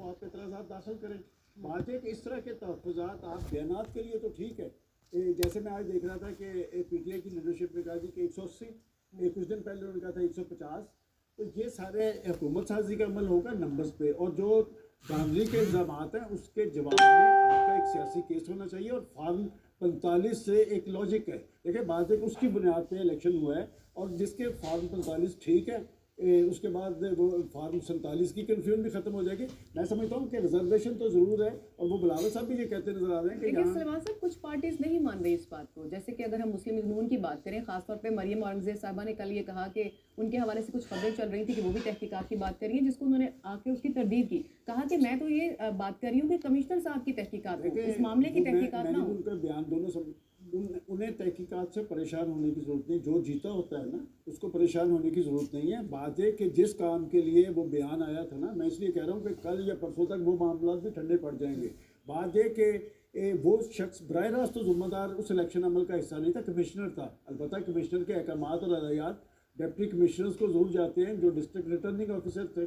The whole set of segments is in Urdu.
تو آپ اعتراضات داخل کریں. بات ہے کہ اس طرح کے تحفظات آپ بیانات کے لیے تو ٹھیک ہے. جیسے میں آج دیکھ رہا تھا کہ پی ٹی آئی کی لیڈرشپ نے کہا جی کہ 180, کچھ دن پہلے انہوں نے کہا تھا 150. تو یہ سارے حکومت سازی کا عمل ہوگا نمبرز پہ, اور جو دھاندلی کے الزامات ہیں اس کے جواب میں آپ کا ایک سیاسی کیس ہونا چاہیے. اور فارم 45 سے ایک لاجک ہے. دیکھیں بات ہے کہ اس کی بنیاد پہ الیکشن ہوا ہے, اور جس کے فارم 45 ٹھیک ہے, اس کے بعد وہ فارم 47 کی کنفیوژن بھی ختم ہو جائے گی. میں سمجھتا ہوں کہ ریزرویشن تو ضرور ہے, اور وہ بلاول صاحب بھی یہ کہتے نظر آ رہے ہیں کہ لیکن سلمان صاحب کچھ پارٹیز نہیں مان رہی اس بات کو. جیسے کہ اگر ہم مسلم لیگ نون کی بات کریں, خاص طور پہ مریم اورنگزیب صاحبہ نے کل یہ کہا کہ ان کے حوالے سے کچھ خبریں چل رہی تھی کہ وہ بھی تحقیقات کی بات کر رہی ہیں, جس کو انہوں نے آ کے اس کی تردید کی. کہا کہ میں تو یہ بات کر رہی ہوں کہ کمشنر صاحب کی تحقیقات ہو, اس معاملے کی تحقیقات نہ ہو. ان کا بیان دونوں انہیں تحقیقات سے پریشان ہونے کی ضرورت نہیں. جو جیتا ہوتا ہے نا اس کو پریشان ہونے کی ضرورت نہیں ہے. بات ہے کہ جس کام کے لیے وہ بیان آیا تھا نا, میں اس لیے کہہ رہا ہوں کہ کل یا پرسوں تک وہ معاملات بھی ٹھنڈے پڑ جائیں گے. بات ہے کہ وہ شخص براہ راست تو ذمہ دار اس الیکشن عمل کا حصہ نہیں تھا, کمشنر تھا. البتہ کمشنر کے احکامات اور ہدایات ڈپٹی کمشنرز کو ضرور جاتے ہیں جو ڈسٹرکٹ ریٹرننگ آفیسر تھے.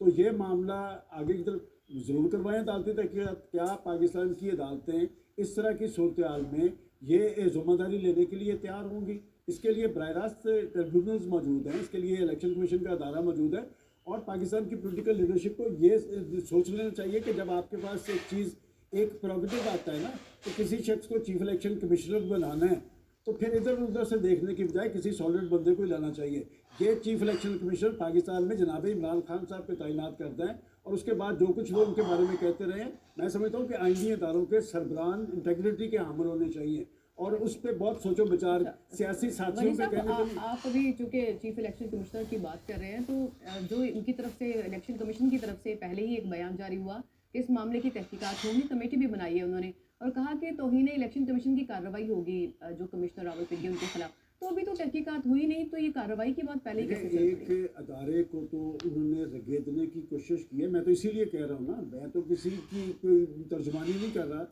تو یہ معاملہ آگے کی طرف ضرور کروائیں عدالتی تحقیقات. کیا پاکستان کی عدالتیں اس طرح کی صورتحال میں یہ ذمہ داری لینے کے لیے تیار ہوں گی؟ اس کے لیے براہ راست ٹریبیونلز موجود ہیں, اس کے لیے الیکشن کمیشن کا ادارہ موجود ہے. اور پاکستان کی پولیٹیکل لیڈرشپ کو یہ سوچ لینا چاہیے کہ جب آپ کے پاس ایک چیز ایک پروگیٹو آتا ہے نا, تو کسی شخص کو چیف الیکشن کمشنر بنانا ہے تو پھر ادھر ادھر سے دیکھنے کی بجائے کسی سالڈ بندے کو ہی لانا چاہیے. یہ چیف الیکشن کمشنر پاکستان میں جناب عمران خان صاحب پہ تعینات کرتا ہے, اور اس کے بعد جو کچھ وہ ان کے بارے میں کہتے رہے ہیں, میں سمجھتا ہوں کہ آئینی اداروں کے سربراہان انٹیگریٹی کے حامل ہونے چاہیے, اور اس پہ بہت سوچو بچار سیاسی ساتھیوں پہ کہنے کے لیے. آپ ابھی چونکہ چیف الیکشن کمشنر کی بات کر رہے ہیں, تو جو ان کی طرف سے الیکشن کمیشن کی طرف سے پہلے ہی ایک بیان جاری ہوا کہ اس معاملے کی تحقیقات ہوگی, کمیٹی بھی بنائی ہے انہوں نے, اور کہا کہ توہین الیکشن کمیشن کی کارروائی ہوگی جو کمشنر راولپنڈی ان کے خلاف. تو ابھی تو تحقیقات ہوئی نہیں, تو یہ کارروائی کی بات پہلے ہی کیسے چل رہی ہے؟ ایک ادارے کو تو انہوں نے رگیدنے کی کوشش کی ہے. میں تو اسی لیے کہہ رہا ہوں نا, میں تو کسی کی کوئی ترجمانی نہیں کر رہا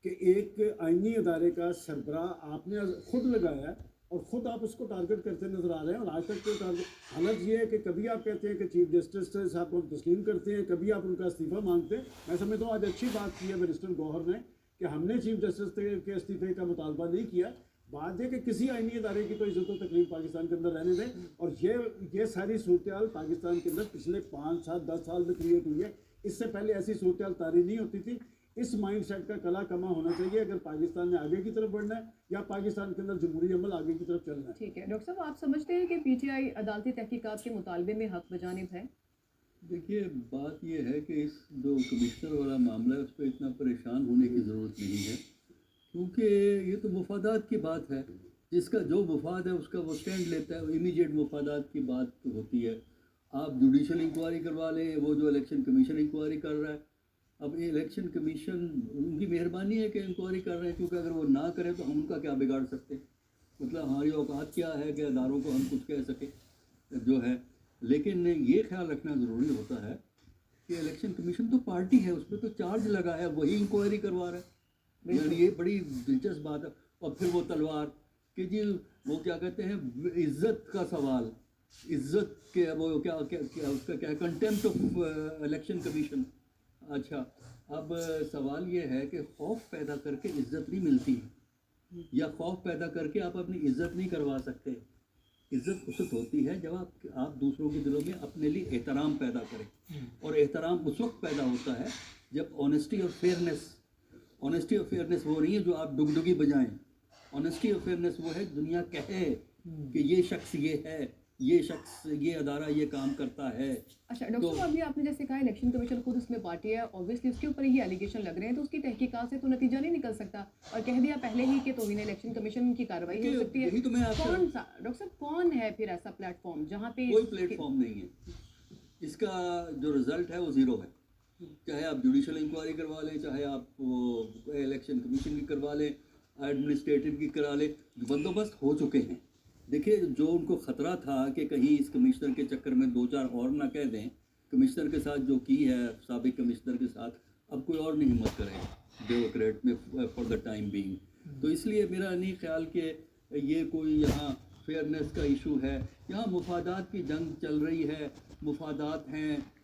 کہ ایک آئینی ادارے کا سربراہ آپ نے خود لگایا ہے اور خود آپ اس کو ٹارگٹ کرتے نظر آ رہے ہیں. اور آج تک تو حالت یہ ہے کہ کبھی آپ کہتے ہیں کہ چیف جسٹس صاحب کو تسلیم کرتے ہیں, کبھی آپ ان کا استعفیٰ مانگتے ہیں. میں سمجھتا ہوں آج اچھی بات کی ہے منسٹر گوہر نے کہ ہم نے چیف جسٹس کے استعفے کا مطالبہ نہیں کیا. بات ہے کہ کسی آئینی ادارے کی تو عزت و تکریم پاکستان کے اندر رہنے دیں. اور یہ ساری صورتحال پاکستان کے اندر پچھلے 5 سال 10 سال میں کریٹ ہوئی ہے. اس سے پہلے ایسی صورتحال طاری نہیں ہوتی تھی. اس مائنڈ سیٹ کا کلا کما ہونا چاہیے اگر پاکستان میں آگے کی طرف بڑھنا ہے یا پاکستان کے اندر جمہوری عمل آگے کی طرف چلنا ہے. ٹھیک ہے ڈاکٹر صاحب, آپ سمجھتے ہیں کہ پی ٹی آئی عدالتی تحقیقات کے مطالبے میں حق بجانب ہے؟ دیکھیے بات یہ ہے کہ اس جو کمشنر والا معاملہ ہے اس پہ اتنا پریشان ہونے کی ضرورت نہیں ہے, کیونکہ یہ تو مفادات کی بات ہے. جس کا جو مفاد ہے اس کا وہ سٹینڈ لیتا ہے, امیجیٹ مفادات کی بات ہوتی ہے. آپ جوڈیشل انکوائری کروا لیں, وہ جو الیکشن کمیشن انکوائری کر رہا ہے. اب یہ الیکشن کمیشن ان کی مہربانی ہے کہ انکوائری کر رہے ہیں, کیونکہ اگر وہ نہ کریں تو ہم ان کا کیا بگاڑ سکتے ہیں. مطلب ہماری اوقات کیا ہے کہ اداروں کو ہم کچھ کہہ سکیں جو ہے. لیکن یہ خیال رکھنا ضروری ہوتا ہے کہ الیکشن کمیشن تو پارٹی ہے, اس پہ تو چارج لگا ہے, وہی انکوائری کروا رہا ہے. یعنی یہ بڑی دلچسپ بات ہے. اور پھر وہ تلوار کہ جی وہ کیا کہتے ہیں عزت کا سوال, عزت کے وہ کیا اس کا کیا کنٹیمپٹ آف الیکشن کمیشن. اچھا, اب سوال یہ ہے کہ خوف پیدا کر کے عزت نہیں ملتی, یا خوف پیدا کر کے آپ اپنی عزت نہیں کروا سکتے. عزت اس وقت ہوتی ہے جب آپ دوسروں کے دلوں میں اپنے لیے احترام پیدا کریں, اور احترام اس وقت پیدا ہوتا ہے جب آنیسٹی اور فیئرنیس. آنیسٹی اور فیئرنیس وہ نہیں ہے جو آپ ڈگڈگی بجائیں. آنیسٹی اور فیئرنیس وہ ہے دنیا کہے کہ یہ شخص یہ ہے, یہ شخص یہ ادارہ یہ کام کرتا ہے. اچھا ڈاکٹر صاحب, ابھی آپ نے جیسے کہا الیکشن کمیشن خود اس میں پارٹی ہے, اوبویسلی اس کے اوپر ہی ایلیگیشن لگ رہے ہیں, تو اس کی تحقیقات سے تو نتیجہ نہیں نکل سکتا, اور کہہ دیا پہلے ہی کہ توہین الیکشن کمیشن کی کارروائی ہو سکتی ہے. کون سا ڈاکٹر صاحب کون ہے پھر ایسا پلیٹ فارم جہاں پہ؟ کوئی پلیٹ فارم نہیں ہے. اس کا جو رزلٹ ہے وہ زیرو ہے. چاہے آپ جوڈیشل انکوائری کروا لیں, چاہے آپ وہ الیکشن کمیشن کی کروا لیں, ایڈمنسٹریٹو کی کرا لیں, بندوبست ہو چکے ہیں. دیکھیے جو ان کو خطرہ تھا کہ کہیں اس کمشنر کے چکر میں 2-4 اور نہ کہہ دیں, کمشنر کے ساتھ جو کی ہے سابق کمشنر کے ساتھ, اب کوئی اور نہیں ہمت کرے بیوروکریٹ میں فار دا ٹائم بینگ. تو اس لیے میرا نہیں خیال کہ یہ کوئی یہاں فیئرنیس کا ایشو ہے. یہاں مفادات کی جنگ چل رہی ہے, مفادات ہیں,